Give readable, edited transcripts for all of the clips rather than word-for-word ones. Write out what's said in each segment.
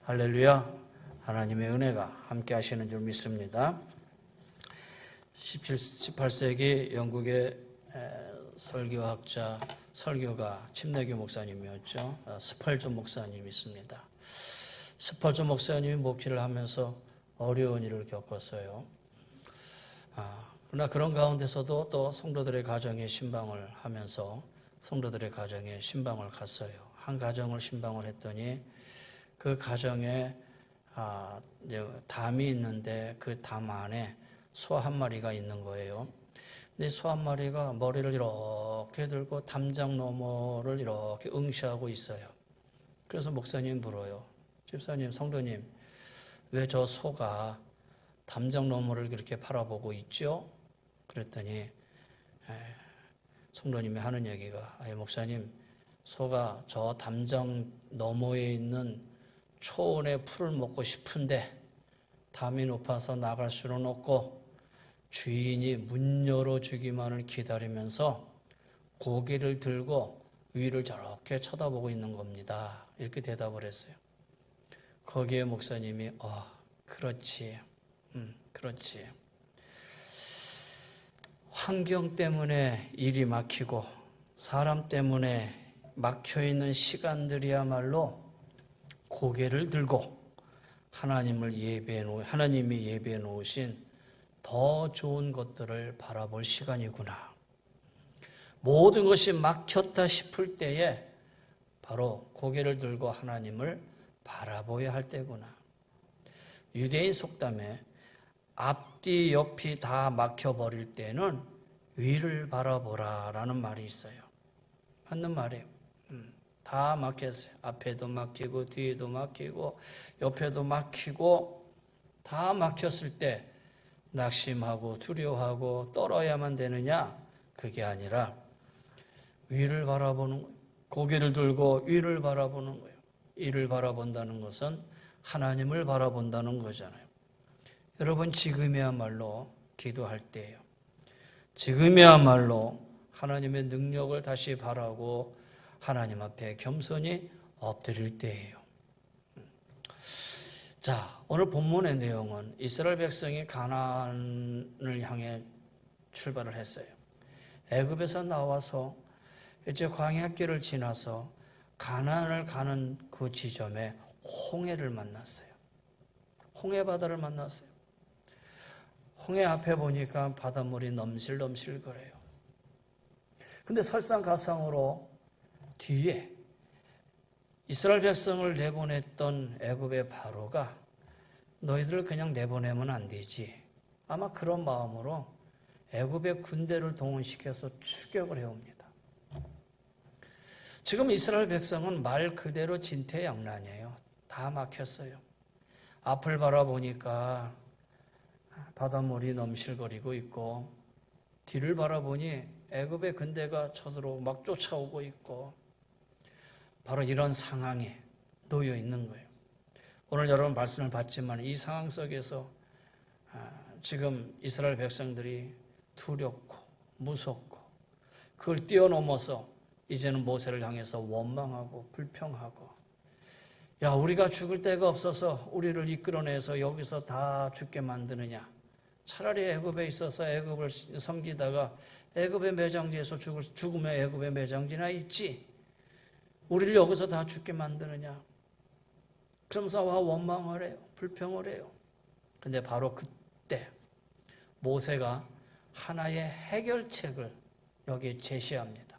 할렐루야. 하나님의 은혜가 함께 하시는 줄 믿습니다. 18세기 영국의 설교학자, 설교가 침례교 목사님이었죠. 스펄전 목사님이 있습니다. 스펄전 목사님이 목회를 하면서 어려운 일을 겪었어요. 그러나 그런 가운데서도 또 성도들의 가정에 신방을 하면서 성도들의 가정에 신방을 갔어요. 한 가정을 신방을 했더니 그 가정에 담이 있는데 그 담 안에 소 한 마리가 있는 거예요. 근데 소 한 마리가 머리를 이렇게 들고 담장 너머를 이렇게 응시하고 있어요. 그래서 목사님 물어요. 집사님, 성도님, 왜 저 소가 담장 너머를 그렇게 바라보고 있죠? 그랬더니 성도님이 하는 얘기가, 목사님, 소가 저 담장 너머에 있는 초원의 풀을 먹고 싶은데 담이 높아서 나갈 수는 없고 주인이 문 열어주기만을 기다리면서 고개를 들고 위를 저렇게 쳐다보고 있는 겁니다. 이렇게 대답을 했어요. 거기에 목사님이 그렇지. 그렇지. 환경 때문에 일이 막히고 사람 때문에 막혀있는 시간들이야말로 고개를 들고 하나님이 예배해 놓으신 더 좋은 것들을 바라볼 시간이구나. 모든 것이 막혔다 싶을 때에 바로 고개를 들고 하나님을 바라보아야 할 때구나. 유대인 속담에 앞뒤 옆이 다 막혀버릴 때는 위를 바라보라 라는 말이 있어요. 맞는 말이에요. 다 막혔어요. 앞에도 막히고 뒤에도 막히고 옆에도 막히고 다 막혔을 때 낙심하고 두려워하고 떨어야만 되느냐? 그게 아니라 위를 바라보는 거예요. 고개를 들고 위를 바라보는 거예요. 이를 바라본다는 것은 하나님을 바라본다는 거잖아요. 여러분, 지금이야말로 기도할 때예요. 지금이야말로 하나님의 능력을 다시 바라고 하나님 앞에 겸손히 엎드릴 때예요. 자, 오늘 본문의 내용은 이스라엘 백성이 가나안을 향해 출발을 했어요. 애굽에서 나와서 이제 광야길을 지나서 가나안을 가는 그 지점에 홍해를 만났어요. 홍해 바다를 만났어요. 홍해 앞에 보니까 바닷물이 넘실넘실 거려요. 근데 설상가상으로 뒤에 이스라엘 백성을 내보냈던 애굽의 바로가 너희들을 그냥 내보내면 안 되지. 아마 그런 마음으로 애굽의 군대를 동원시켜서 추격을 해옵니다. 지금 이스라엘 백성은 말 그대로 진퇴양난이에요. 다 막혔어요. 앞을 바라보니까 바닷물이 넘실거리고 있고 뒤를 바라보니 애굽의 군대가 저들로 막 쫓아오고 있고 바로 이런 상황에 놓여 있는 거예요. 오늘 여러분 말씀을 봤지만 이 상황 속에서 지금 이스라엘 백성들이 두렵고 무섭고 그걸 뛰어넘어서 이제는 모세를 향해서 원망하고 불평하고, 야, 우리가 죽을 데가 없어서 우리를 이끌어내서 여기서 다 죽게 만드느냐. 차라리 애굽에 있어서 애굽을 섬기다가 애굽의 매장지에서 죽으면 애굽의 매장지나 있지. 우리를 여기서 다 죽게 만드느냐. 그러면서 원망을 해요. 불평을 해요. 근데 바로 그때 모세가 하나의 해결책을 여기에 제시합니다.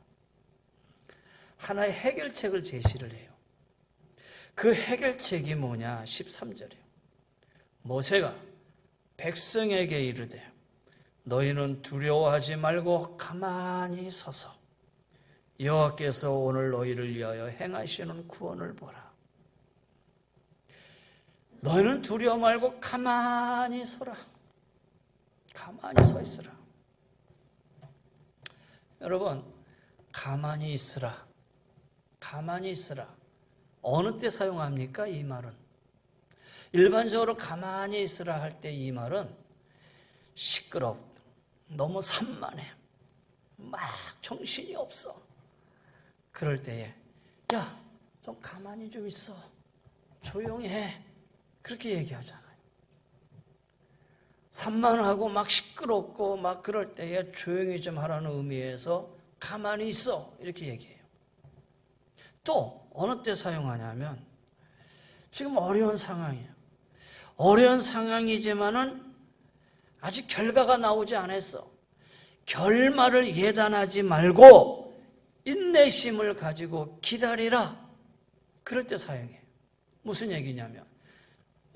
하나의 해결책을 제시를 해요. 그 해결책이 뭐냐? 13절이에요. 모세가 백성에게 이르되 너희는 두려워하지 말고 가만히 서서 여호와께서 오늘 너희를 위하여 행하시는 구원을 보라. 너희는 두려워 말고 가만히 서라. 가만히 서 있으라. 여러분, 가만히 있으라. 가만히 있으라. 어느 때 사용합니까? 이 말은. 일반적으로 가만히 있으라 할 때 이 말은 시끄럽, 너무 산만해, 막 정신이 없어. 그럴 때에 야, 좀 가만히 좀 있어. 조용히 해. 그렇게 얘기하잖아요. 산만하고 막 시끄럽고 막 그럴 때에 조용히 좀 하라는 의미에서 가만히 있어. 이렇게 얘기해요. 또 어느 때 사용하냐면 지금 어려운 상황이에요. 어려운 상황이지만은 아직 결과가 나오지 않았어. 결말을 예단하지 말고 인내심을 가지고 기다리라. 그럴 때 사용해요. 무슨 얘기냐면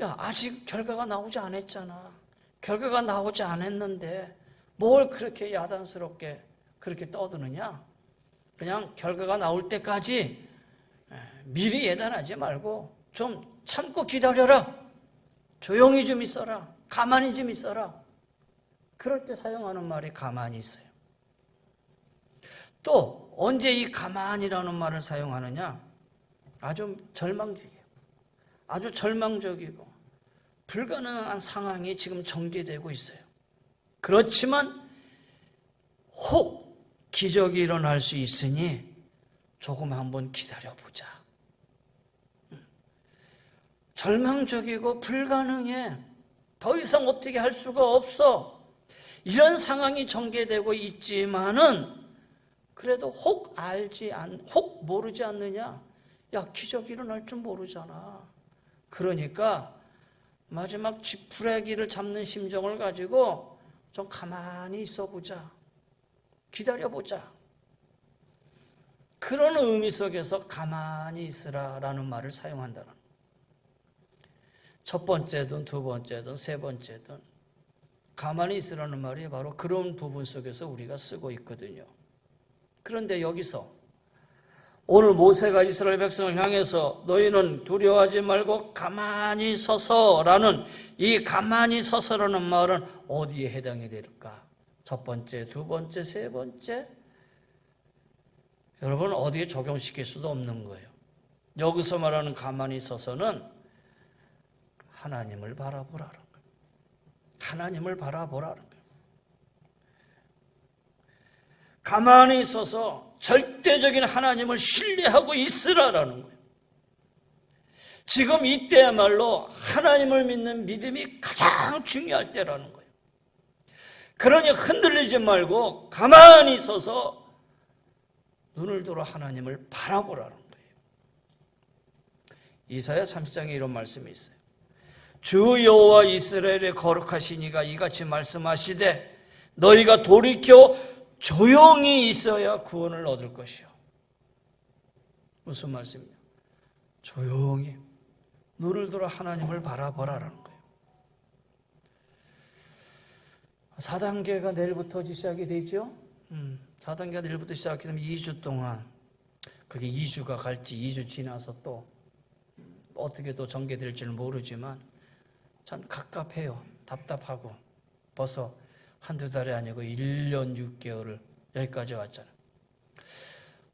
야, 아직 결과가 나오지 않았잖아. 결과가 나오지 않았는데 뭘 그렇게 야단스럽게 그렇게 떠드느냐. 그냥 결과가 나올 때까지 미리 예단하지 말고 좀 참고 기다려라. 조용히 좀 있어라. 가만히 좀 있어라. 그럴 때 사용하는 말이 가만히 있어요. 또 언제 이 가만히라는 말을 사용하느냐? 아주 절망적이에요. 아주 절망적이고 불가능한 상황이 지금 전개되고 있어요. 그렇지만 혹 기적이 일어날 수 있으니 조금 한번 기다려보자. 절망적이고 불가능해. 더 이상 어떻게 할 수가 없어. 이런 상황이 전개되고 있지만은 그래도 혹 모르지 않느냐? 야, 기적이 일어날 줄 모르잖아. 그러니까 마지막 지푸라기를 잡는 심정을 가지고 좀 가만히 있어보자. 기다려보자. 그런 의미 속에서 가만히 있으라라는 말을 사용한다는 거예요. 첫 번째든 두 번째든 세 번째든 가만히 있으라는 말이 바로 그런 부분 속에서 우리가 쓰고 있거든요. 그런데 여기서 오늘 모세가 이스라엘 백성을 향해서 너희는 두려워하지 말고 가만히 서서라는 이 가만히 서서라는 말은 어디에 해당이 될까? 첫 번째, 두 번째, 세 번째? 여러분 어디에 적용시킬 수도 없는 거예요. 여기서 말하는 가만히 서서는 하나님을 바라보라는 거예요. 하나님을 바라보라는 거예요. 가만히 있어서 절대적인 하나님을 신뢰하고 있으라라는 거예요. 지금 이때야말로 하나님을 믿는 믿음이 가장 중요할 때라는 거예요. 그러니 흔들리지 말고 가만히 있어서 눈을 들어 하나님을 바라보라는 거예요. 이사야 30장에 이런 말씀이 있어요. 주 여호와 이스라엘의 거룩하신 이가 이같이 말씀하시되 너희가 돌이켜 조용히 있어야 구원을 얻을 것이요. 무슨 말씀이냐? 조용히 눈을 들어 하나님을 바라보라라는 거예요. 4단계가 내일부터 시작이 되죠. 4단계가 내일부터 시작이 되면 2주 동안 그게 2주가 갈지 2주 지나서 또 어떻게 또 전개될지는 모르지만 참 갑갑해요. 답답하고 벌써 한두 달이 아니고 1년 6개월을 여기까지 왔잖아요.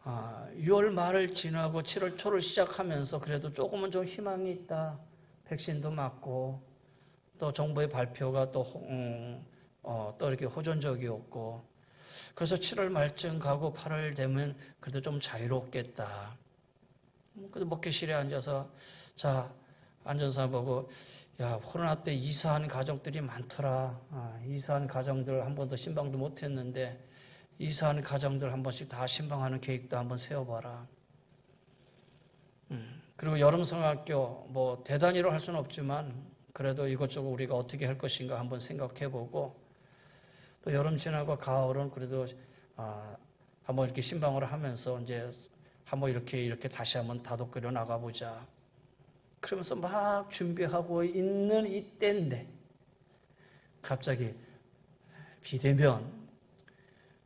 6월 말을 지나고 7월 초를 시작하면서 그래도 조금은 좀 희망이 있다. 백신도 맞고 또 정부의 발표가 또 이렇게 호전적이었고 그래서 7월 말쯤 가고 8월 되면 그래도 좀 자유롭겠다. 그래도 목회실에 앉아서 앉아서 보고 야, 코로나 때 이사한 가정들이 많더라. 이사한 가정들 한 번도 신방도 못했는데 이사한 가정들 한 번씩 다 신방하는 계획도 한번 세워봐라. 그리고 여름성학교 뭐 대단위로 할 수는 없지만 그래도 이것저것 우리가 어떻게 할 것인가 한번 생각해보고 또 여름 지나고 가을은 그래도 한번 이렇게 신방을 하면서 이제 한번 이렇게 다시 한번 다독거려 나가보자. 그러면서 막 준비하고 있는 이때인데 갑자기 비대면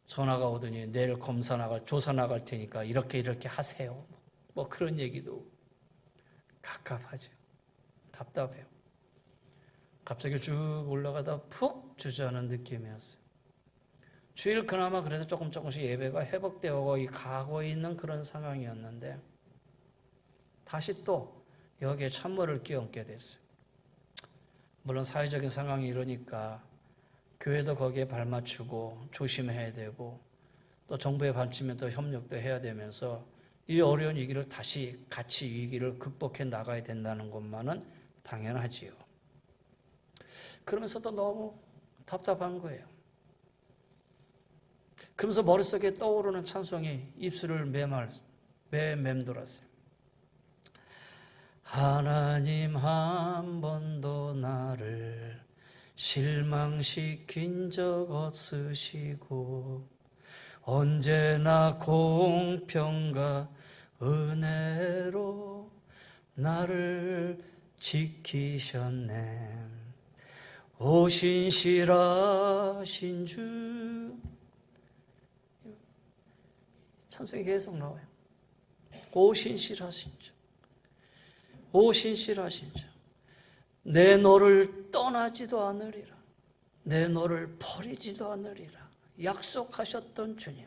전화가 오더니 내일 검사 조사 나갈 테니까 이렇게 하세요. 뭐 그런 얘기도 갑갑하죠. 답답해요. 갑자기 쭉 올라가다 푹 주저하는 느낌이었어요. 주일 그나마 그래도 조금씩 예배가 회복되고 가고 있는 그런 상황이었는데 다시 또 여기에 찬물을 끼얹게 됐어요. 물론 사회적인 상황이 이러니까 교회도 거기에 발맞추고 조심해야 되고 또 정부의 반침에 또 협력도 해야 되면서 이 어려운 위기를 다시 같이 위기를 극복해 나가야 된다는 것만은 당연하지요. 그러면서도 너무 답답한 거예요. 그러면서 머릿속에 떠오르는 찬송이 입술을 맴돌았어요. 하나님 한 번도 나를 실망시킨 적 없으시고 언제나 공평과 은혜로 나를 지키셨네. 오 신실하신 주. 찬송이 계속 나와요. 오 신실하신 주. 오 신실하신 주. 내 너를 떠나지도 않으리라. 내 너를 버리지도 않으리라. 약속하셨던 주님.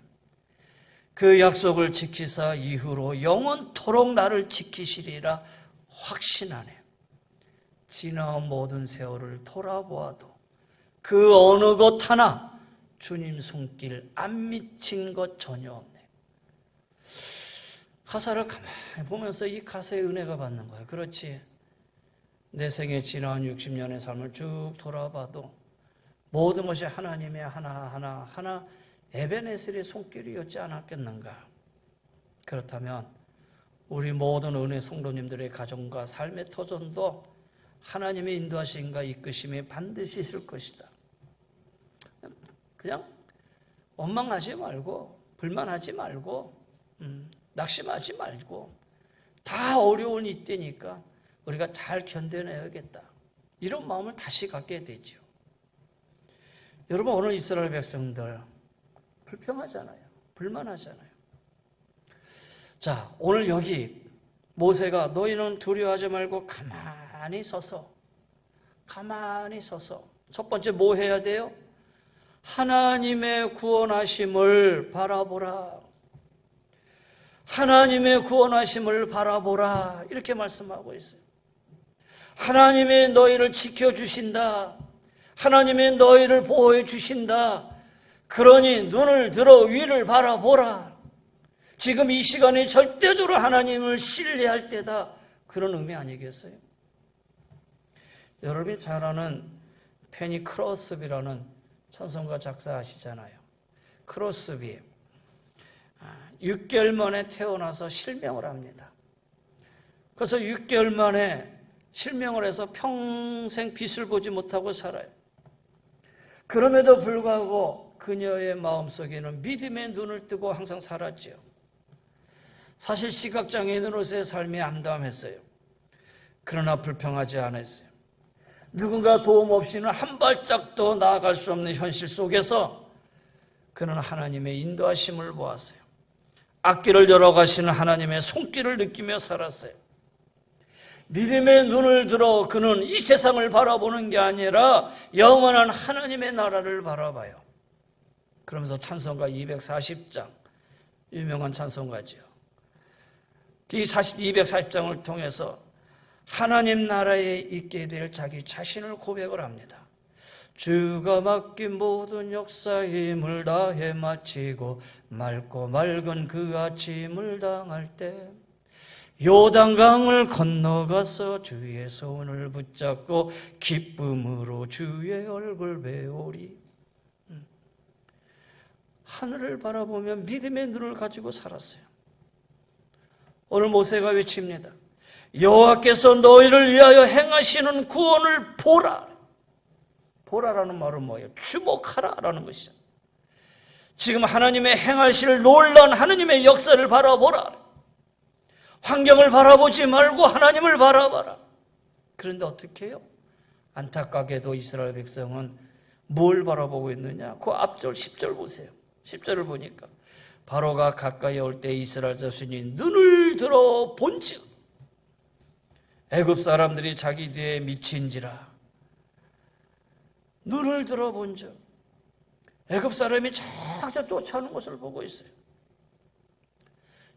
그 약속을 지키사 이후로 영원토록 나를 지키시리라 확신하네. 지나온 모든 세월을 돌아보아도 그 어느 것 하나 주님 손길 안 미친 것 전혀 없네. 가사를 가만히 보면서 이 가사의 은혜가 받는 거예요. 그렇지. 내 생에 지나온 60년의 삶을 쭉 돌아봐도 모든 것이 하나님의 하나 에베네셀의 손길이었지 않았겠는가. 그렇다면 우리 모든 은혜 성도님들의 가정과 삶의 터전도 하나님의 인도하심과 이끄심이 반드시 있을 것이다. 그냥 원망하지 말고 불만하지 말고 낙심하지 말고 다 어려운 이때니까 우리가 잘 견뎌내야겠다. 이런 마음을 다시 갖게 되죠. 여러분 오늘 이스라엘 백성들 불평하잖아요. 불만하잖아요. 자, 오늘 여기 모세가 너희는 두려워하지 말고 가만히 서서 첫 번째 뭐 해야 돼요? 하나님의 구원하심을 바라보라. 하나님의 구원하심을 바라보라. 이렇게 말씀하고 있어요. 하나님이 너희를 지켜주신다. 하나님이 너희를 보호해 주신다. 그러니 눈을 들어 위를 바라보라. 지금 이 시간에 절대적으로 하나님을 신뢰할 때다. 그런 의미 아니겠어요? 여러분이 잘 아는 페니 크로스비라는 찬송가 작사하시잖아요. 크로스비 6개월 만에 태어나서 실명을 합니다. 그래서 6개월 만에 실명을 해서 평생 빛을 보지 못하고 살아요. 그럼에도 불구하고 그녀의 마음속에는 믿음의 눈을 뜨고 항상 살았죠. 사실 시각장애인으로서의 삶이 암담했어요. 그러나 불평하지 않았어요. 누군가 도움 없이는 한 발짝도 나아갈 수 없는 현실 속에서 그는 하나님의 인도하심을 보았어요. 앞길을 열어가시는 하나님의 손길을 느끼며 살았어요. 믿음의 눈을 들어 그는 이 세상을 바라보는 게 아니라 영원한 하나님의 나라를 바라봐요. 그러면서 찬송가 240장, 유명한 찬송가죠. 이 240장을 통해서 하나님 나라에 있게 될 자기 자신을 고백을 합니다. 주가 맡긴 모든 역사의 힘을 다해 마치고 맑고 맑은 그 아침을 당할 때 요단강을 건너가서 주의 손을 붙잡고 기쁨으로 주의 얼굴 배우리. 하늘을 바라보며 믿음의 눈을 가지고 살았어요. 오늘 모세가 외칩니다. 여호와께서 너희를 위하여 행하시는 구원을 보라. 보라라는 말은 뭐예요? 주목하라라는 것이죠. 지금 하나님의 행하실 놀라운 하나님의 역사를 바라보라. 환경을 바라보지 말고 하나님을 바라봐라. 그런데 어떻게 해요? 안타깝게도 이스라엘 백성은 뭘 바라보고 있느냐? 그 앞절 10절 보세요. 10절을 보니까 바로가 가까이 올 때 이스라엘 자손이 눈을 들어 본즉 애굽 사람들이 자기 뒤에 미친지라. 눈을 들어 본즉 애굽 사람이 저저 쫓아오는 것을 보고 있어요.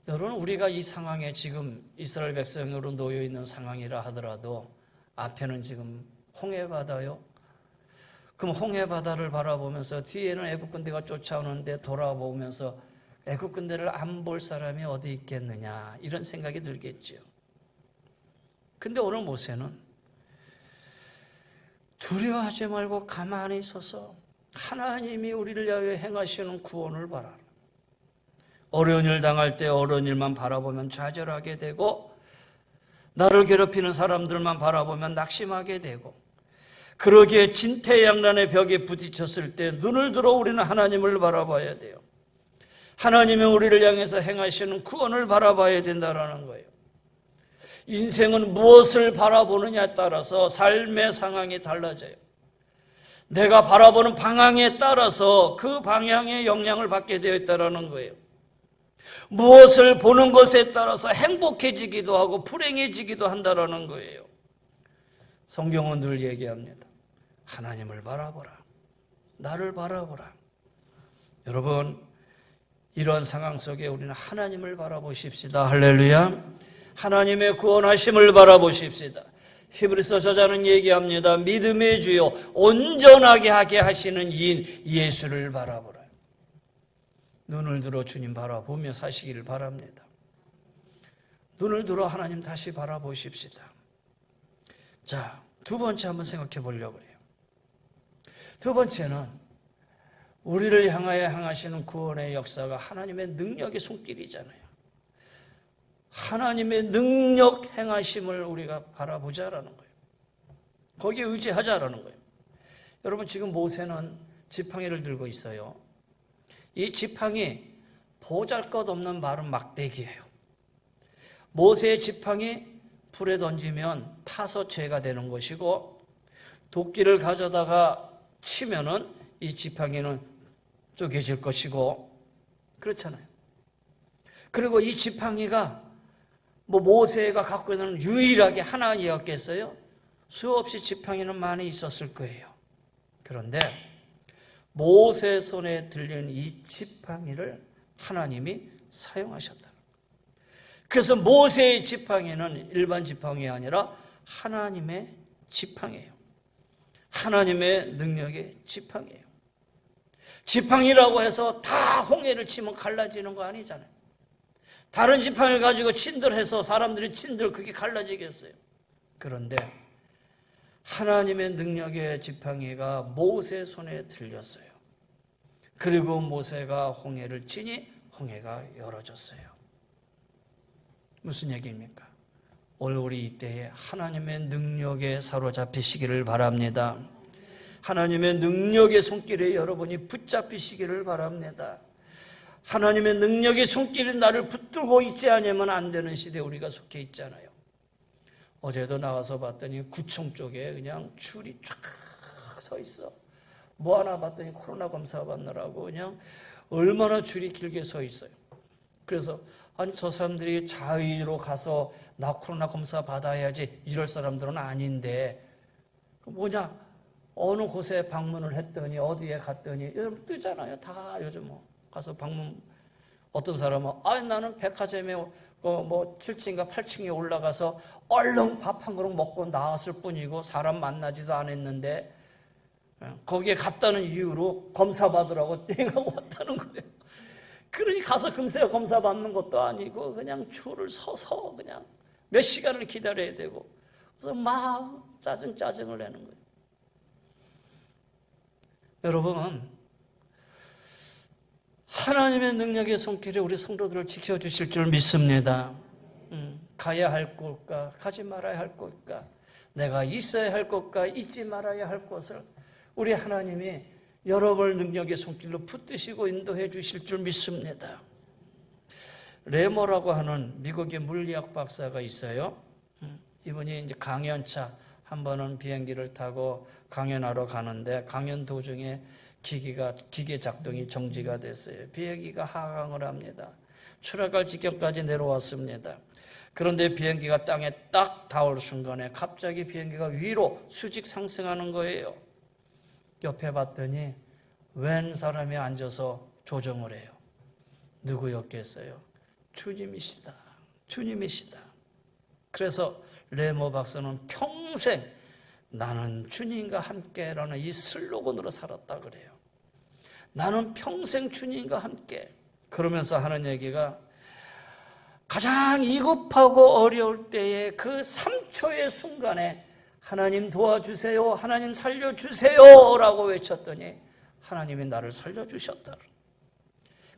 여러분, 우리가 이 상황에 지금 이스라엘 백성으로 놓여 있는 상황이라 하더라도 앞에는 지금 홍해바다요. 그럼 홍해바다를 바라보면서 뒤에는 애국 군대가 쫓아오는데 돌아보면서 애국 군대를 안 볼 사람이 어디 있겠느냐 이런 생각이 들겠죠. 근데 오늘 모세는 두려워하지 말고 가만히 서서 하나님이 우리를 위하여 행하시는 구원을 바라라. 어려운 일 당할 때 어려운 일만 바라보면 좌절하게 되고, 나를 괴롭히는 사람들만 바라보면 낙심하게 되고, 그러기에 진퇴양난의 벽에 부딪혔을 때 눈을 들어 우리는 하나님을 바라봐야 돼요. 하나님이 우리를 향해서 행하시는 구원을 바라봐야 된다는 거예요. 인생은 무엇을 바라보느냐에 따라서 삶의 상황이 달라져요. 내가 바라보는 방향에 따라서 그 방향의 영향을 받게 되어 있다는 거예요. 무엇을 보는 것에 따라서 행복해지기도 하고 불행해지기도 한다는 거예요. 성경은 늘 얘기합니다. 하나님을 바라보라. 나를 바라보라. 여러분, 이런 상황 속에 우리는 하나님을 바라보십시다. 할렐루야. 하나님의 구원하심을 바라보십시다. 히브리서 저자는 얘기합니다. 믿음의 주요 온전하게 하게 하시는 이인 예수를 바라보라. 눈을 들어 주님 바라보며 사시기를 바랍니다. 눈을 들어 하나님 다시 바라보십시다. 자, 두 번째 한번 생각해 보려고 해요. 두 번째는 우리를 향하여 행하시는 구원의 역사가 하나님의 능력의 손길이잖아요. 하나님의 능력 행하심을 우리가 바라보자라는 거예요. 거기에 의지하자라는 거예요. 여러분, 지금 모세는 지팡이를 들고 있어요. 이 지팡이 보잘것없는 마른 막대기예요. 모세의 지팡이 불에 던지면 타서 죄가 되는 것이고, 도끼를 가져다가 치면은 이 지팡이는 쪼개질 것이고, 그렇잖아요. 그리고 이 지팡이가 모세가 갖고 있는 유일하게 하나이었겠어요? 수없이 지팡이는 많이 있었을 거예요. 그런데 모세 손에 들린 이 지팡이를 하나님이 사용하셨다. 그래서 모세의 지팡이는 일반 지팡이 아니라 하나님의 지팡이에요. 하나님의 능력의 지팡이에요. 지팡이라고 해서 다 홍해를 치면 갈라지는 거 아니잖아요. 다른 지팡이를 가지고 친들해서 사람들이 친들 그게 갈라지겠어요. 그런데 하나님의 능력의 지팡이가 모세 손에 들렸어요. 그리고 모세가 홍해를 치니 홍해가 열어졌어요. 무슨 얘기입니까? 오늘 우리 이때에 하나님의 능력에 사로잡히시기를 바랍니다. 하나님의 능력의 손길에 여러분이 붙잡히시기를 바랍니다. 하나님의 능력의 손길이 나를 붙들고 있지 않으면 안 되는 시대에 우리가 속해 있잖아요. 어제도 나와서 봤더니 구청 쪽에 그냥 줄이 쫙 서 있어. 뭐 하나 봤더니 코로나 검사 받느라고 그냥 얼마나 줄이 길게 서 있어요. 그래서 아니 저 사람들이 자의로 가서 나 코로나 검사 받아야지 이럴 사람들은 아닌데 뭐냐 어느 곳에 방문을 했더니 어디에 갔더니 여러분 뜨잖아요. 다 요즘 가서 방문 어떤 사람은 아니 나는 백화점에 뭐 7층인가 8층에 올라가서 얼른 밥 한 그릇 먹고 나왔을 뿐이고 사람 만나지도 않았는데 거기에 갔다는 이유로 검사 받으라고 땡하고 왔다는 거예요. 그러니 가서 금세 검사 받는 것도 아니고 그냥 줄을 서서 그냥 몇 시간을 기다려야 되고 그래서 막 짜증을 내는 거예요. 여러분, 하나님의 능력의 손길이 우리 성도들을 지켜주실 줄 믿습니다. 가야 할 곳과 가지 말아야 할 곳과 내가 있어야 할 곳과 있지 말아야 할 곳을 우리 하나님이 여러분을 능력의 손길로 붙드시고 인도해 주실 줄 믿습니다. 레머라고 하는 미국의 물리학 박사가 있어요. 이분이 이제 강연차 한 번은 비행기를 타고 강연하러 가는데 강연 도중에 기계 작동이 정지가 됐어요. 비행기가 하강을 합니다. 추락할 지경까지 내려왔습니다. 그런데 비행기가 땅에 딱 닿을 순간에 갑자기 비행기가 위로 수직 상승하는 거예요. 옆에 봤더니 웬 사람이 앉아서 조정을 해요. 누구였겠어요? 주님이시다. 주님이시다. 그래서 레머 박사는 평생 나는 주님과 함께라는 이 슬로건으로 살았다 그래요. 나는 평생 주님과 함께. 그러면서 하는 얘기가 가장 위급하고 어려울 때에 그 3초의 순간에 하나님 도와주세요, 하나님 살려주세요 라고 외쳤더니 하나님이 나를 살려주셨다.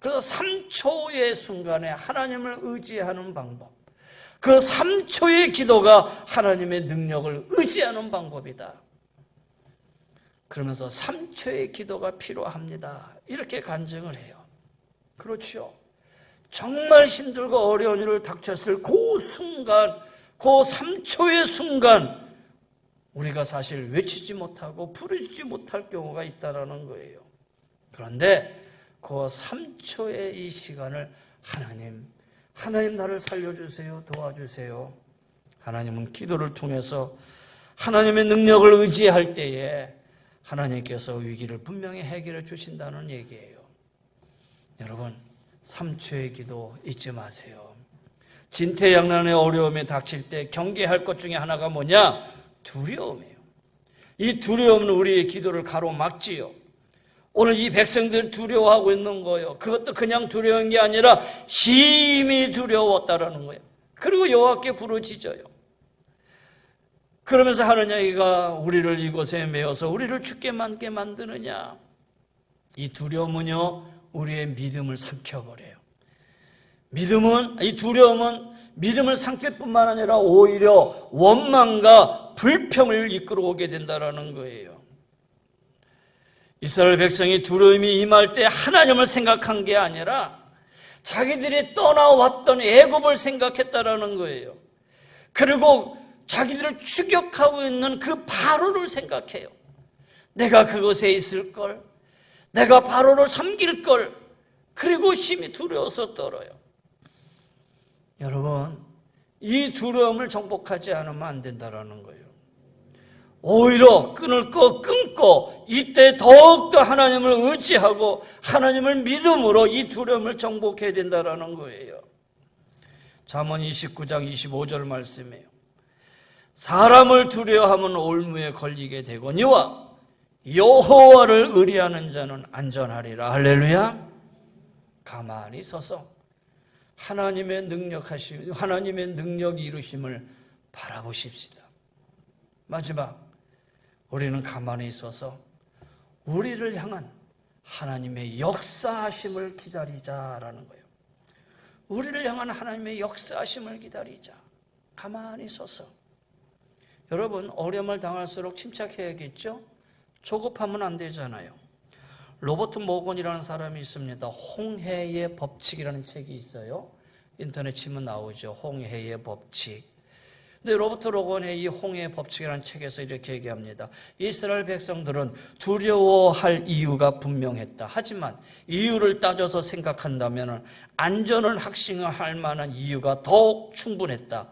그래서 3초의 순간에 하나님을 의지하는 방법, 그 3초의 기도가 하나님의 능력을 의지하는 방법이다. 그러면서 3초의 기도가 필요합니다. 이렇게 간증을 해요. 그렇죠. 정말 힘들고 어려운 일을 닥쳤을 그 순간, 그 3초의 순간 우리가 사실 외치지 못하고 부르지 못할 경우가 있다는 거예요. 그런데 그 3초의 이 시간을 하나님 나를 살려주세요, 도와주세요. 하나님은 기도를 통해서 하나님의 능력을 의지할 때에 하나님께서 위기를 분명히 해결해 주신다는 얘기예요. 여러분, 3초의 기도 잊지 마세요. 진퇴양난의 어려움에 닥칠 때 경계할 것 중에 하나가 뭐냐? 두려움이에요. 이 두려움은 우리의 기도를 가로막지요. 오늘 이 백성들이 두려워하고 있는 거예요. 그것도 그냥 두려운 게 아니라 심히 두려웠다라는 거예요. 그리고 여호와께 부르짖어요. 그러면서 하는 얘기가 우리를 이곳에 메어서 우리를 죽게 만드느냐. 이 두려움은요, 우리의 믿음을 삼켜버려요. 이 두려움은 믿음을 삼킬 뿐만 아니라 오히려 원망과 불평을 이끌어오게 된다는 거예요. 이스라엘 백성이 두려움이 임할 때 하나님을 생각한 게 아니라 자기들이 떠나왔던 애굽을 생각했다라는 거예요. 그리고 자기들을 추격하고 있는 그 바로를 생각해요. 내가 그곳에 있을걸, 내가 바로를 섬길걸, 그리고 심히 두려워서 떨어요. 여러분, 이 두려움을 정복하지 않으면 안 된다는 거예요. 오히려 끈을 끊고 이때 더욱더 하나님을 의지하고 하나님을 믿음으로 이 두려움을 정복해야 된다는 거예요. 잠언 29장 25절 말씀이에요. 사람을 두려워하면 올무에 걸리게 되거니와 여호와를 의리하는 자는 안전하리라. 할렐루야. 가만히 서서 하나님의 능력 이루심을 바라보십시다. 마지막, 우리는 가만히 있어서 우리를 향한 하나님의 역사하심을 기다리자라는 거예요. 우리를 향한 하나님의 역사하심을 기다리자. 가만히 서서. 여러분, 어려움을 당할수록 침착해야겠죠? 조급하면 안 되잖아요. 로버트 모건이라는 사람이 있습니다. 홍해의 법칙이라는 책이 있어요. 인터넷 치면 나오죠. 홍해의 법칙. 근데 로버트 로건의 이 홍해의 법칙이라는 책에서 이렇게 얘기합니다. 이스라엘 백성들은 두려워할 이유가 분명했다. 하지만 이유를 따져서 생각한다면 안전을 확신할 만한 이유가 더욱 충분했다.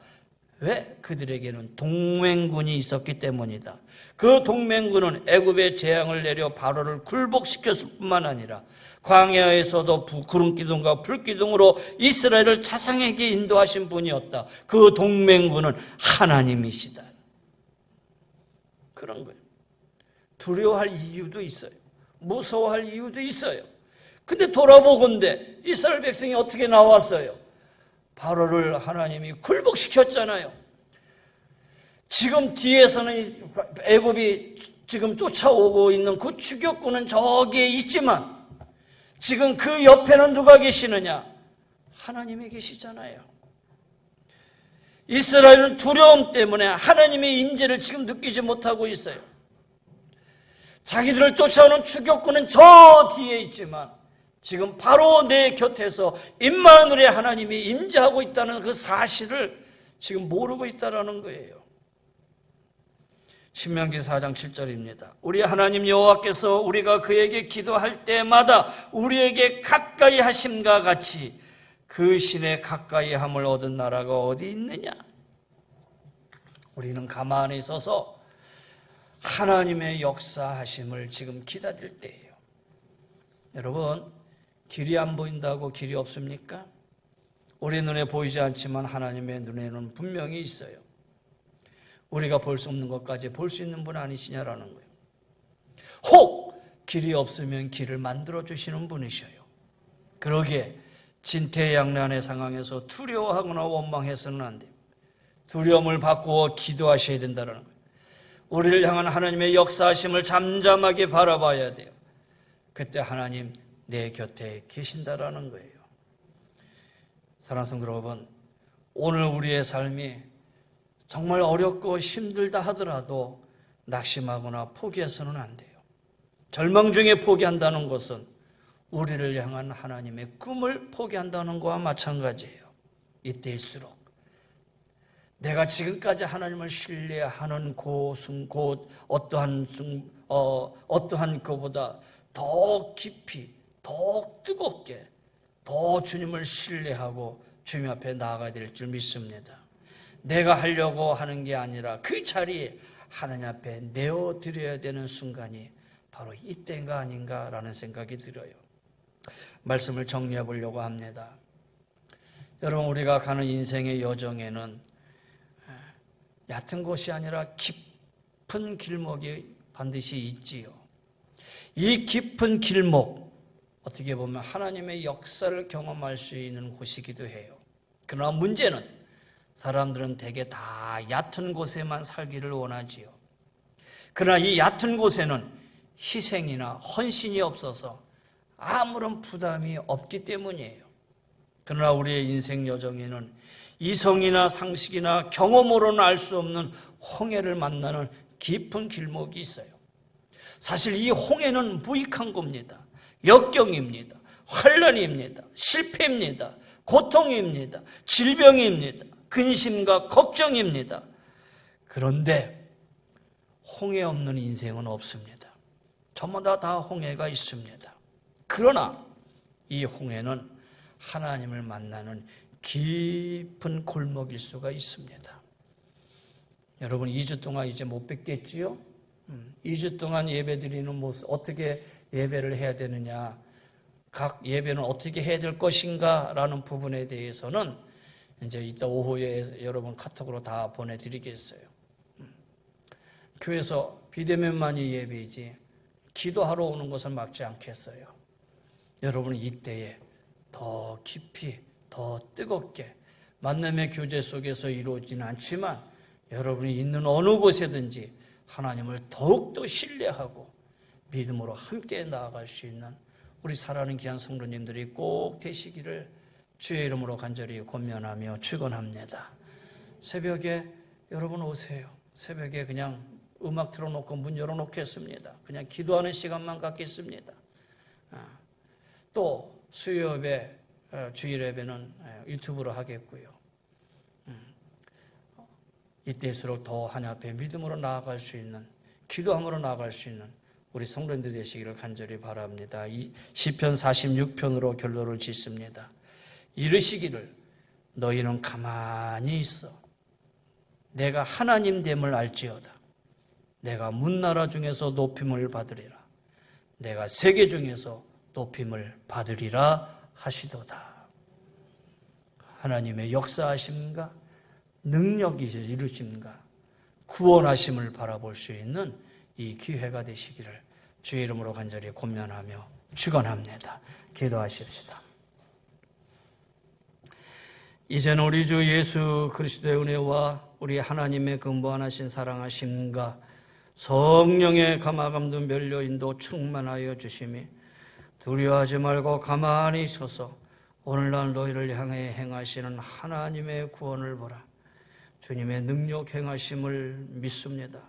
왜? 그들에게는 동맹군이 있었기 때문이다. 그 동맹군은 애굽의 재앙을 내려 바로를 굴복시켰을 뿐만 아니라 광야에서도 구름기둥과 불기둥으로 이스라엘을 자상하게 인도하신 분이었다. 그 동맹군은 하나님이시다. 그런 거예요. 두려워할 이유도 있어요. 무서워할 이유도 있어요. 근데 돌아보건대 이스라엘 백성이 어떻게 나왔어요? 바로를 하나님이 굴복시켰잖아요. 지금 뒤에서는 애굽이 지금 쫓아오고 있는 그 추격군은 저기에 있지만 지금 그 옆에는 누가 계시느냐? 하나님이 계시잖아요. 이스라엘은 두려움 때문에 하나님의 임재를 지금 느끼지 못하고 있어요. 자기들을 쫓아오는 추격군은 저 뒤에 있지만 지금 바로 내 곁에서 임마누엘의 하나님이 임재하고 있다는 그 사실을 지금 모르고 있다는 거예요. 신명기 4장 7절입니다. 우리 하나님 여호와께서 우리가 그에게 기도할 때마다 우리에게 가까이 하심과 같이 그 신의 가까이 함을 얻은 나라가 어디 있느냐? 우리는 가만히 서서 하나님의 역사하심을 지금 기다릴 때예요. 여러분, 길이 안 보인다고 길이 없습니까? 우리 눈에 보이지 않지만 하나님의 눈에는 분명히 있어요. 우리가 볼 수 없는 것까지 볼 수 있는 분 아니시냐라는 거예요. 혹 길이 없으면 길을 만들어 주시는 분이셔요. 그러기에 진퇴양난의 상황에서 두려워하거나 원망해서는 안 돼요. 두려움을 바꾸어 기도하셔야 된다는 거예요. 우리를 향한 하나님의 역사하심을 잠잠하게 바라봐야 돼요. 그때 하나님 내 곁에 계신다라는 거예요. 사랑하는 성도 여러분, 오늘 우리의 삶이 정말 어렵고 힘들다 하더라도 낙심하거나 포기해서는 안 돼요. 절망 중에 포기한다는 것은 우리를 향한 하나님의 꿈을 포기한다는 것과 마찬가지예요. 이때일수록 내가 지금까지 하나님을 신뢰하는 어떠한 것보다 더 깊이, 더 뜨겁게, 더 주님을 신뢰하고 주님 앞에 나아가야 될 줄 믿습니다. 내가 하려고 하는 게 아니라 그 자리에 하나님 앞에 내어드려야 되는 순간이 바로 이때인가 아닌가라는 생각이 들어요. 말씀을 정리해 보려고 합니다. 여러분, 우리가 가는 인생의 여정에는 얕은 곳이 아니라 깊은 길목이 반드시 있지요. 이 깊은 길목, 어떻게 보면 하나님의 역사를 경험할 수 있는 곳이기도 해요. 그러나 문제는 사람들은 대개 다 얕은 곳에만 살기를 원하지요. 그러나 이 얕은 곳에는 희생이나 헌신이 없어서 아무런 부담이 없기 때문이에요. 그러나 우리의 인생 여정에는 이성이나 상식이나 경험으로는 알 수 없는 홍해를 만나는 깊은 길목이 있어요. 사실 이 홍해는 무익한 겁니다. 역경입니다. 환난입니다. 실패입니다. 고통입니다. 질병입니다. 근심과 걱정입니다. 그런데 홍해 없는 인생은 없습니다. 저마다 다 홍해가 있습니다. 그러나 이 홍해는 하나님을 만나는 깊은 골목일 수가 있습니다. 여러분, 2주 동안 이제 못 뵙겠지요? 2주 동안 예배 드리는 모습, 어떻게 예배를 해야 되느냐, 각 예배는 어떻게 해야 될 것인가 라는 부분에 대해서는 이제 이따 오후에 여러분 카톡으로 다 보내드리겠어요. 교회에서 비대면만이 예배이지 기도하러 오는 것을 막지 않겠어요. 여러분은 이때에 더 깊이, 더 뜨겁게 만남의 교제 속에서 이루어지는 않지만 여러분이 있는 어느 곳에든지 하나님을 더욱더 신뢰하고 믿음으로 함께 나아갈 수 있는 우리 사랑하는 귀한 성도님들이 꼭 되시기를 주의 이름으로 간절히 권면하며 축원합니다. 새벽에 여러분 오세요. 새벽에 그냥 음악 틀어놓고 문 열어놓겠습니다. 그냥 기도하는 시간만 갖겠습니다. 또 수요 예배, 주일 예배는 유튜브로 하겠고요. 이때일수록 더 하나님 앞에 믿음으로 나아갈 수 있는, 기도함으로 나아갈 수 있는 우리 성도님들 되시기를 간절히 바랍니다. 이 시편 46편으로 결론을 짓습니다. 이르시기를 너희는 가만히 있어 내가 하나님 됨을 알지어다. 내가 문나라 중에서 높임을 받으리라. 내가 세계 중에서 높임을 받으리라 하시도다. 하나님의 역사하심과 능력이 이루심과 구원하심을 바라볼 수 있는 이 기회가 되시기를 주의 이름으로 간절히 권면하며 축원합니다. 기도하십시다. 이제는 우리 주 예수 그리스도의 은혜와 우리 하나님의 근본하신 사랑하심과 성령의 감화감동 면류인도 충만하여 주심이 두려워하지 말고 가만히 있어서 오늘날 너희를 향해 행하시는 하나님의 구원을 보라. 주님의 능력 행하심을 믿습니다.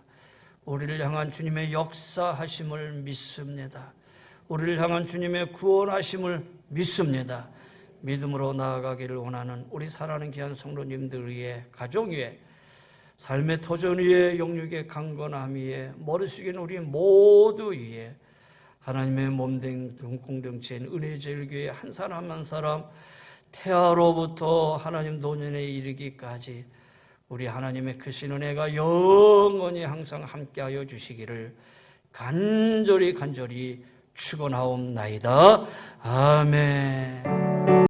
우리를 향한 주님의 역사하심을 믿습니다. 우리를 향한 주님의 구원하심을 믿습니다. 믿음으로 나아가기를 원하는 우리 사랑하는 귀한 성도님들 위에, 가정 위에, 삶의 터전 위에, 영육의 강건함 위에, 머리 숙인 우리 모두 위에 하나님의 몸된 공동체인 은혜제일교회 한 사람 한 사람 태아로부터 하나님 노년에 이르기까지 우리 하나님의 크신 은혜가 영원히 항상 함께하여 주시기를 간절히 축원하옵나이다. 아멘.